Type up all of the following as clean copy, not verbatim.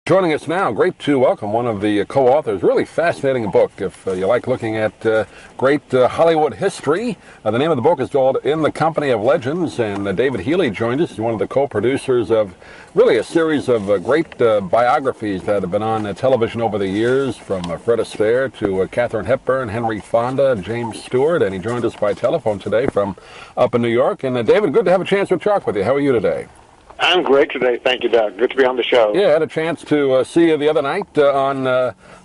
Joining us now, great to welcome one of the co-authors. Really fascinating book if you like looking at great Hollywood history. The name of the book is called In the Company of Legends, and David Heeley joined us. He's one of the co-producers of really a series of great biographies that have been on television over the years, from Fred Astaire to Katharine Hepburn, Henry Fonda, James Stewart, and he joined us by telephone today from up in New York. And David, good to have a chance to talk with you. How are you today? I'm great today, thank you, Doug. Good to be on the show. Yeah, I had a chance to see you the other night on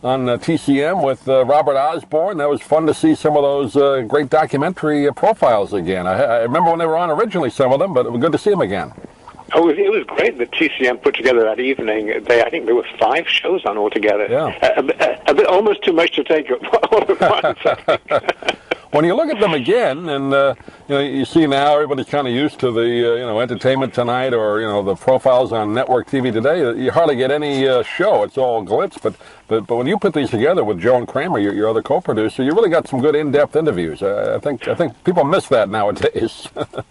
TCM with Robert Osborne. That was fun to see some of those great documentary profiles again. I remember when they were on originally, some of them, but it was good to see them again. Oh, it was great that TCM put together that evening. I think there were 5 shows on altogether. Yeah. A bit almost too much to take all at once. When you look at them again, and you see now everybody's kind of used to the Entertainment Tonight or the profiles on network TV today. You hardly get any show; it's all glitz. But when you put these together with Joan Kramer, your other co-producer, you really got some good in-depth interviews. I think people miss that nowadays.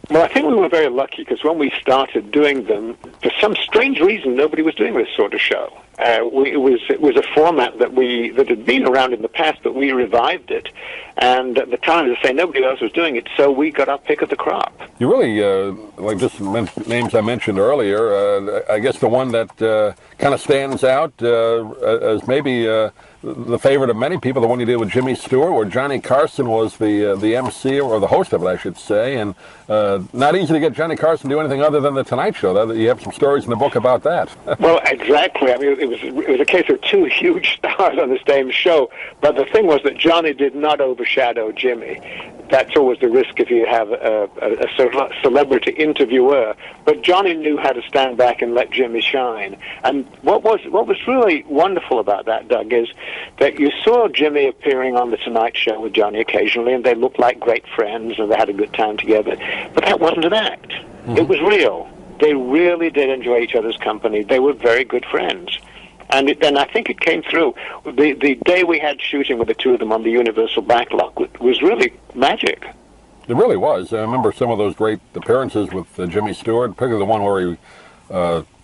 Well, I think we were very lucky because when we started doing them, for some strange reason, nobody was doing this sort of show. It was a format that had been around in the past, but we revived it. And at the time, as I say, nobody else was doing it, so we got our pick of the crop. You really, like just names I mentioned earlier, I guess the one that kind of stands out as maybe the favorite of many people, the one you did with Jimmy Stewart, where Johnny Carson was the MC, or the host of it, I should say. And not easy to get Johnny Carson to do anything other than The Tonight Show. You have some stories in the book about that. Well, exactly. I mean, it was a case of 2 huge stars on the same show. But the thing was that Johnny did not overshadow Jimmy. That's always the risk if you have a celebrity interviewer. But Johnny knew how to stand back and let Jimmy shine. And what was really wonderful about that, Doug, is that you saw Jimmy appearing on The Tonight Show with Johnny occasionally, and they looked like great friends, and they had a good time together. But that wasn't an act. Mm-hmm. It was real. They really did enjoy each other's company. They were very good friends. And I think it came through. The day we had shooting with the two of them on the Universal backlot was really magic. It really was. I remember some of those great appearances with Jimmy Stewart, particularly the one where he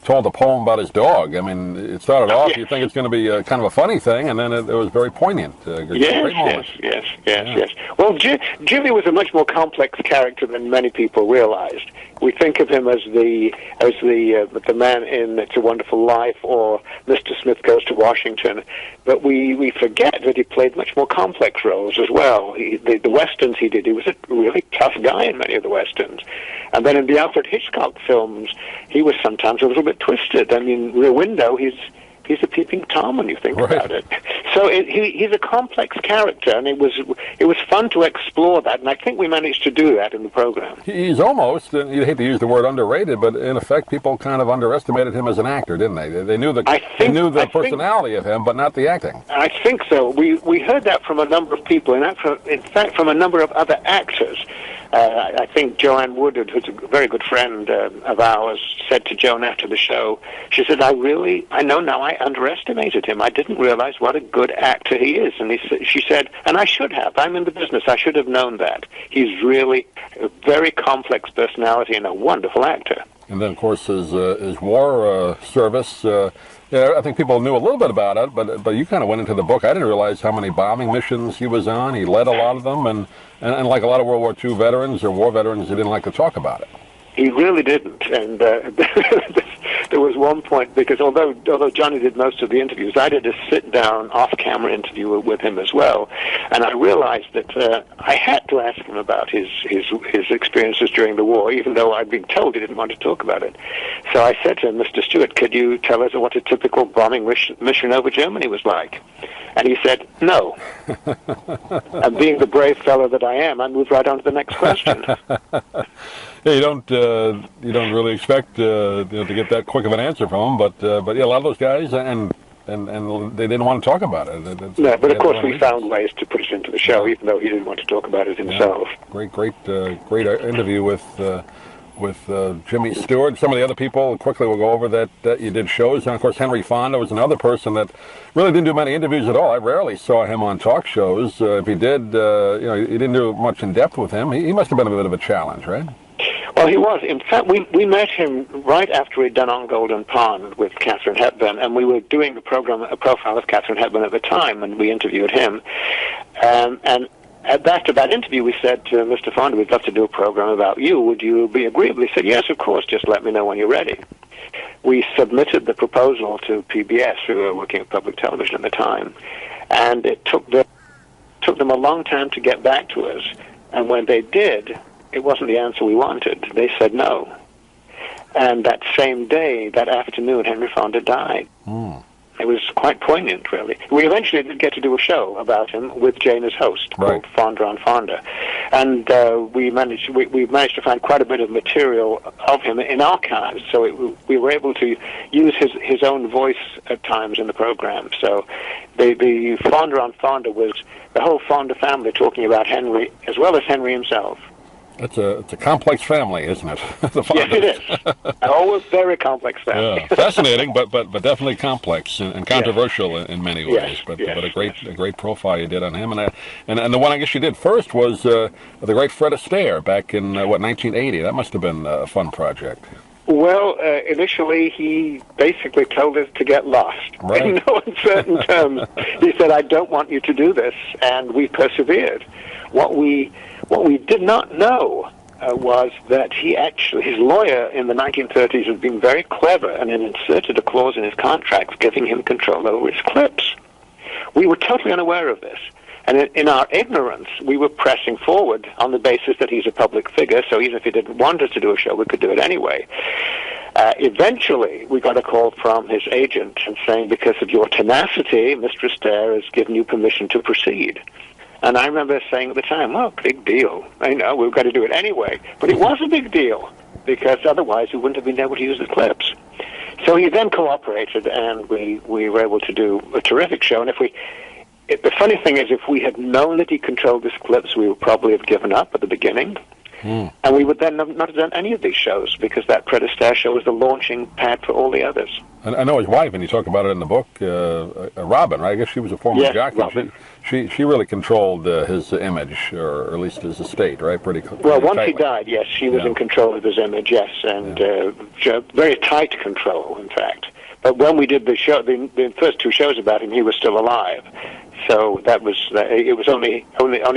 told a poem about his dog. I mean, it started off, you think it's going to be kind of a funny thing, and then it was very poignant. Yes. Well, Jimmy was a much more complex character than many people realized. We think of him as the man in It's a Wonderful Life or Mr. Smith Goes to Washington, but we forget that he played much more complex roles as well. The westerns he did, he was a really tough guy in many of the westerns. And then in the Alfred Hitchcock films, he was sometimes a little bit twisted. I mean, Rear Window, he's a peeping Tom when you think about it. So he's a complex character, and it was fun to explore that, and I think we managed to do that in the program. He's almost, you hate to use the word underrated, but in effect, people kind of underestimated him as an actor, didn't they? They knew the personality of him, but not the acting. I think so. We heard that from a number of people, and in fact from a number of other actors. I think Joanne Woodard, who's a very good friend of ours, said to Joan after the show, she said, I know now I underestimated him. I didn't realize what a good actor he is. And she said, and I should have. I'm in the business. I should have known that. He's really a very complex personality and a wonderful actor. And then, of course, his war service. I think people knew a little bit about it, but you kind of went into the book. I didn't realize how many bombing missions he was on. He led a lot of them, and like a lot of World War II veterans or war veterans, he didn't like to talk about it. He really didn't, and there was one point, because although Johnny did most of the interviews, I did a sit-down, off-camera interview with him as well, and I realized that I had to ask him about his experiences during the war, even though I'd been told he didn't want to talk about it. So I said to him, Mr. Stewart, could you tell us what a typical bombing mission over Germany was like? And he said, no. And being the brave fellow that I am, I moved right on to the next question. Yeah, you don't really expect to get that quick of an answer from him, but yeah, a lot of those guys and they didn't want to talk about it. No, but of course we found ways to put it into the show, even though he didn't want to talk about it himself. Yeah. Great interview with Jimmy Stewart. Some of the other people, quickly we'll go over that you did shows. And of course, Henry Fonda was another person that really didn't do many interviews at all. I rarely saw him on talk shows. If he did, he didn't do much in depth with him. He must have been a bit of a challenge, right? Well, he was. In fact, we met him right after we'd done On Golden Pond with Katharine Hepburn, and we were doing a profile of Katharine Hepburn at the time, and we interviewed him. And after that interview, we said to Mr. Fonda, we'd love to do a program about you. Would you be agreeable? He said, yes, of course, just let me know when you're ready. We submitted the proposal to PBS. We were working at public television at the time, and it took them a long time to get back to us. And when they did, it wasn't the answer we wanted. They said no. And that same day, that afternoon, Henry Fonda died. It was quite poignant, really. We eventually did get to do a show about him with Jane as host, called Fonda on Fonda. And we managed to find quite a bit of material of him in archives, so we were able to use his own voice at times in the program. So the Fonda on Fonda was the whole Fonda family talking about Henry, as well as Henry himself. It's a complex family, isn't it? Yes, it is. Always very complex family. Yeah, fascinating, but definitely complex and controversial in many ways. Yes, but yes, a great profile you did on him, and the one I guess you did first was the great Fred Astaire back in 1980. That must have been a fun project. Well, initially he basically told us to get lost in no uncertain terms. He said, "I don't want you to do this," and we persevered. What we did not know was that his lawyer in the 1930s had been very clever and had inserted a clause in his contracts giving him control over his clips. We were totally unaware of this. And in our ignorance, we were pressing forward on the basis that he's a public figure, so even if he didn't want us to do a show, we could do it anyway. Eventually, we got a call from his agent and saying, because of your tenacity, Mr. Astaire has given you permission to proceed. And I remember saying at the time, well, big deal. I know, we've got to do it anyway. But it was a big deal, because otherwise we wouldn't have been able to use the clips. So he then cooperated, and we were able to do a terrific show. And the funny thing is, if we had known that he controlled his clips, we would probably have given up at the beginning. And we would then not have done any of these shows, because that Fred Astaire show was the launching pad for all the others. And I know his wife, and you talk about it in the book, Robin, right? I guess she was a former jockey. She really controlled his image, or at least his estate, right? Pretty well, once tightly. he died, yes, she was in control of his image, yes, and very tight control, in fact. But when we did the show, the first two shows about him, he was still alive. So that was it was only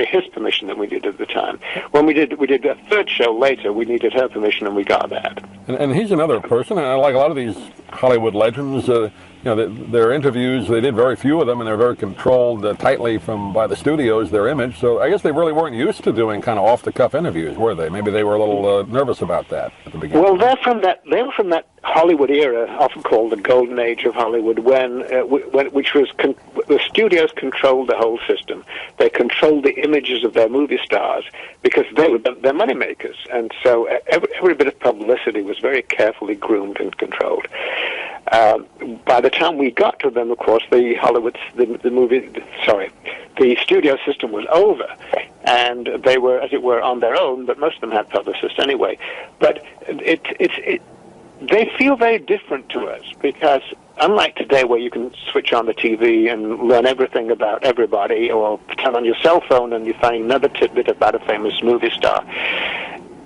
his permission that we did at the time. When we did a third show later, we needed her permission, and we got that. And he's another person, and like a lot of these Hollywood legends, their interviews, they did very few of them, and they're very controlled tightly by the studios, their image. So I guess they really weren't used to doing kind of off-the-cuff interviews, were they? Maybe they were a little nervous about that at the beginning. Well, they were from that Hollywood era, often called the golden age of Hollywood, which was the studios controlled the whole system. They controlled the images of their movie stars because they were their money makers, and so every bit of publicity was very carefully groomed and controlled. By the time we got to them, of course, the studio system was over, and they were, as it were, on their own. But most of them had publicists anyway. But they feel very different to us, because unlike today, where you can switch on the TV and learn everything about everybody, or turn on your cell phone and you find another tidbit about a famous movie star,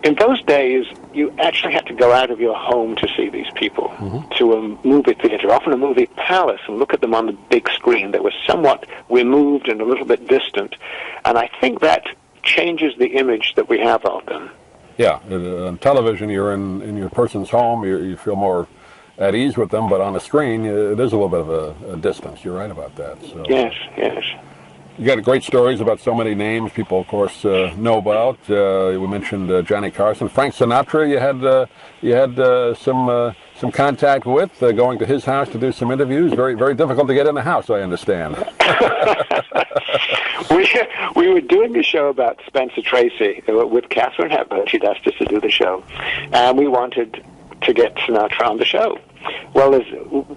in those days, you actually had to go out of your home to see these people, to a movie theater, often a movie palace, and look at them on the big screen. They were somewhat removed and a little bit distant, and I think that changes the image that we have of them. Yeah, on television, you're in your person's home, you feel more at ease with them, but on the screen, it is a little bit of a distance. You're right about that. So. Yes. You got great stories about so many names people, of course, know about. We mentioned Johnny Carson, Frank Sinatra. You had some contact with, going to his house to do some interviews. Very, very difficult to get in the house, I understand. We were doing a show about Spencer Tracy with Katharine Hepburn. She'd asked us to do the show, and we wanted to get Sinatra on the show. Well,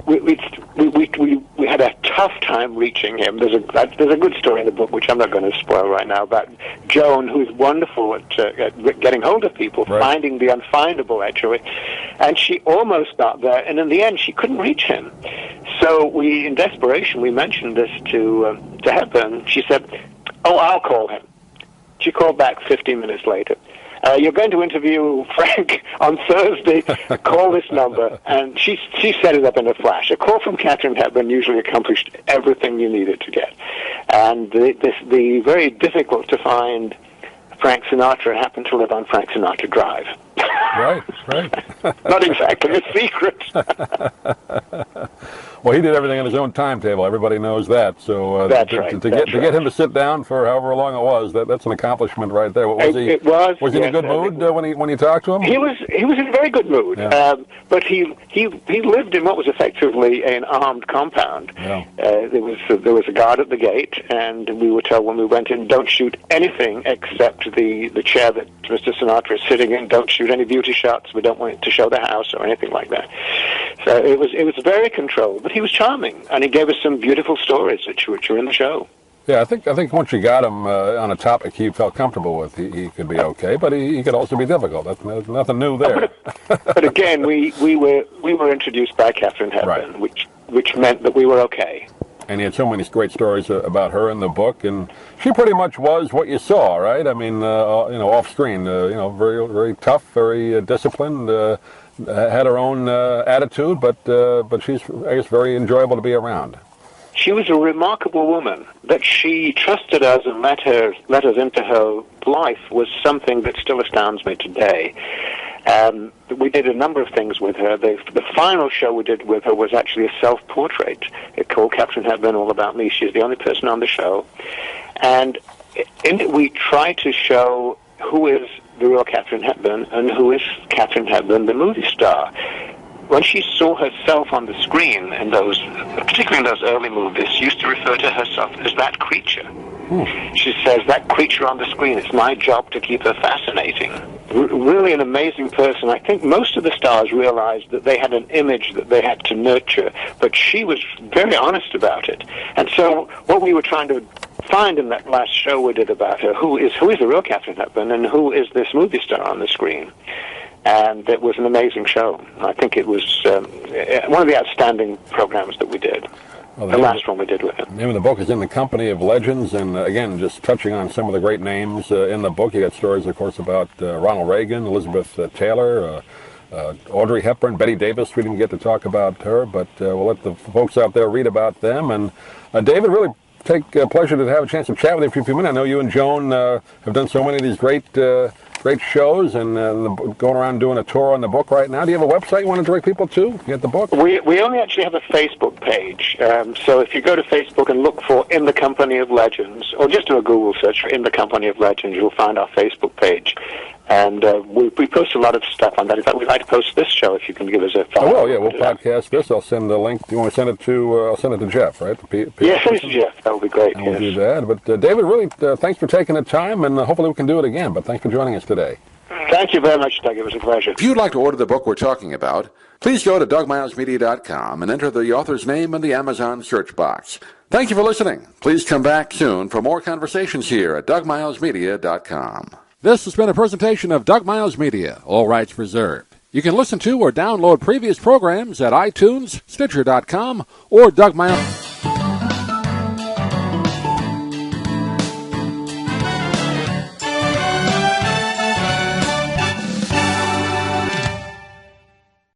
we had a tough time reaching him. There's a good story in the book, which I'm not going to spoil right now, about Joan, who's wonderful at getting hold of people, finding the unfindable, actually. And she almost got there, and in the end, she couldn't reach him. So in desperation, we mentioned this to Hepburn. She said, "Oh, I'll call him." She called back 15 minutes later. you're going to interview Frank on Thursday. Call this number. And she set it up in a flash. A call from Katharine Hepburn usually accomplished everything you needed to get. And the very difficult to find Frank Sinatra happened to live on Frank Sinatra Drive. Right. Not exactly a secret. Well, he did everything on his own timetable. Everybody knows that. So That's to right. get him to sit down for however long it was, that's an accomplishment right there. Was he in a good mood when you talked to him? He was in a very good mood. Yeah. But he lived in what was effectively an armed compound. Yeah. There was a guard at the gate, and we were told when we went in, don't shoot anything except the chair that Mr. Sinatra is sitting in. Don't shoot any beauty shots. We don't want it to show the house or anything like that. So it was very controlled, but he was charming, and he gave us some beautiful stories which are in the show. Yeah, I think once you got him on a topic he felt comfortable with, he could be okay, but he could also be difficult. There's nothing new there. But again, we were introduced by Katharine Hepburn, right. which meant that we were okay. And he had so many great stories about her in the book, and she pretty much was what you saw, right? I mean, off screen, very very tough, very disciplined, had her own attitude, but she's, I guess, very enjoyable to be around. She was a remarkable woman. That she trusted us and let us into her life was something that still astounds me today. We did a number of things with her. The final show we did with her was actually a self-portrait. It called Katharine Hepburn All About Me. She's the only person on the show. And in it we try to show who is the real Katharine Hepburn and who is Katharine Hepburn, the movie star. When she saw herself on the screen, particularly in those early movies, she used to refer to herself as that creature. She says, that creature on the screen, it's my job to keep her fascinating. Really an amazing person. I think most of the stars realized that they had an image that they had to nurture, but she was very honest about it. And so what we were trying to find in that last show we did about her, who is the real Katharine Hepburn and who is this movie star on the screen? And it was an amazing show. I think it was one of the outstanding programs that we did. Well, the last one we did with it. The name of the book is In the Company of Legends, and again, just touching on some of the great names in the book. You got stories, of course, about Ronald Reagan, Elizabeth Taylor, Audrey Hepburn, Betty Davis. We didn't get to talk about her, but we'll let the folks out there read about them. And David, really take pleasure to have a chance to chat with you for a few minutes. I know you and Joan have done so many of these great shows, and going around doing a tour on the book right now. Do you have a website you want to direct people to get the book? We only actually have a Facebook page. So if you go to Facebook and look for In the Company of Legends, or just do a Google search for In the Company of Legends, you'll find our Facebook page. And we post a lot of stuff on that. In fact, we'd like to post this show if you can give us a follow. Oh, well, yeah, we'll podcast this. I'll send the link. You want to send it to? I'll send it to Jeff, right? Yes, send it to Jeff. That would be great. And we'll do that. But David, really, thanks for taking the time, and hopefully we can do it again. But thanks for joining us today. Thank you very much, Doug. It was a pleasure. If you'd like to order the book we're talking about, please go to DougMilesMedia.com and enter the author's name in the Amazon search box. Thank you for listening. Please come back soon for more conversations here at DougMilesMedia.com. This has been a presentation of Doug Miles Media, all rights reserved. You can listen to or download previous programs at iTunes, Stitcher.com, or Doug Miles.